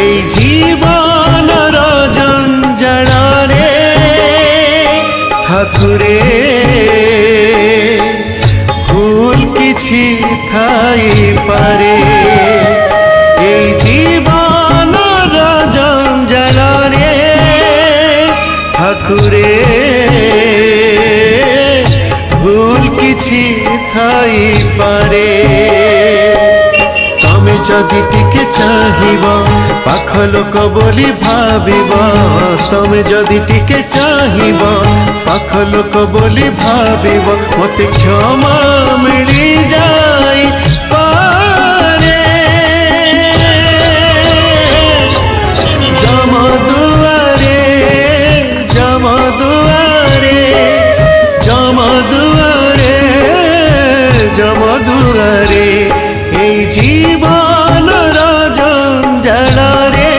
এই জীবনর জঞ্জাଳରେ ঠাকুরে ভুল কিছু থাইপারে। এই জীবনর জঞ্জাଳରେ ঠাকুরে ভুল কিছু থাইপারে। तमे जदि टिके चाहिब पाख लोक बोली भाविब, तमे जदि टिके चाहिब पाख लोक बोली भाविब, मते क्षमा मिली जाई पारे। जमदुआरे जमदुआरे जमदुआरे जमदुआरे এই জীবনর জঞ্জাଳରେ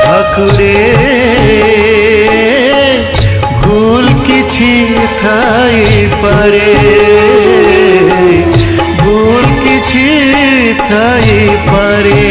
ঠাকুরে ভুল কিছু থাইপারে, ভুল কিছু থাইপারে।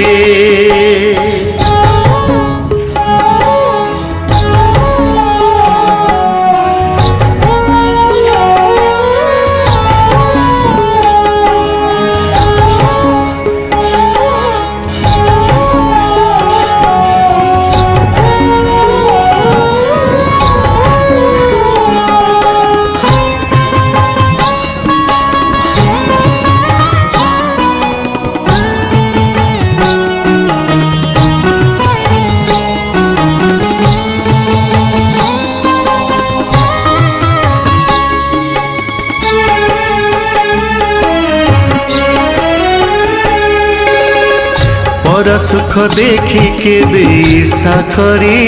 पर सुख देखी केबे ईर्षा करी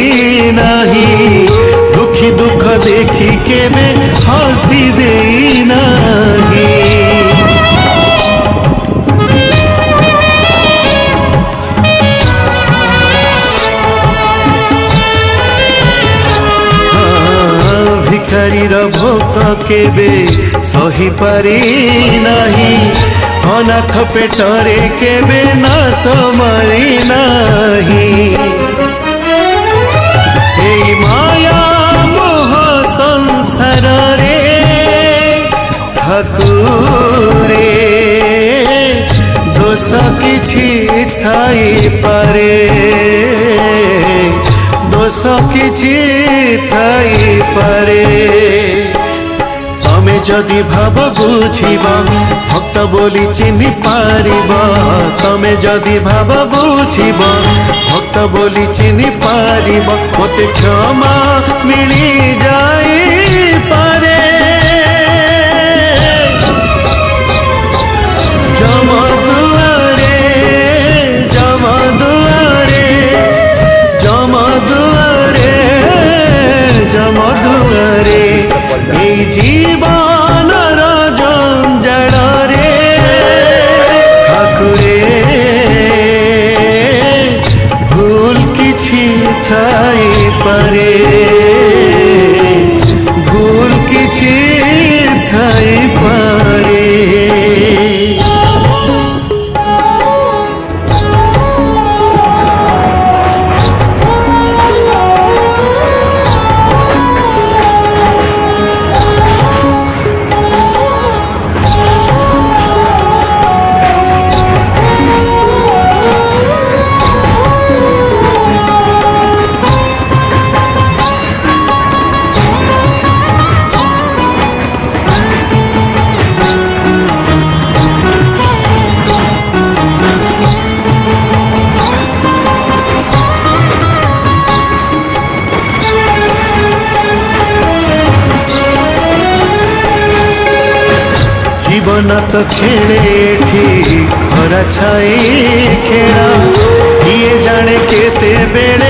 नहीं, दुखी दुख देखी केबे हसी देई नहीं। भिखारीर भोक केबे सही पारी नहीं, अनाथ पेटरे केबे नाथ मारी नहीं। এই माया मोह संसार रे ठाकुरे दोष किछि थाई पारे, दोष किछि थाई पारे। तमे जदि भाव बुझिब भक्त बोली चिन्हि पारिब, तमे जदि भाव बुझिब भक्त बोली चिन्हि पारिब, मते क्षमा मिली जाई पारे। जमदुआरे जमदुआरे जमदुआरे जमदुआरे এই জীবনর জঞ্জাଳରେ ঠাকুরে ভুল কিছু থাইপারে, ভুল কিছু থাইপারে। जीवन तो खेले खरा छाई खेड़ा, किए जाने केते बेले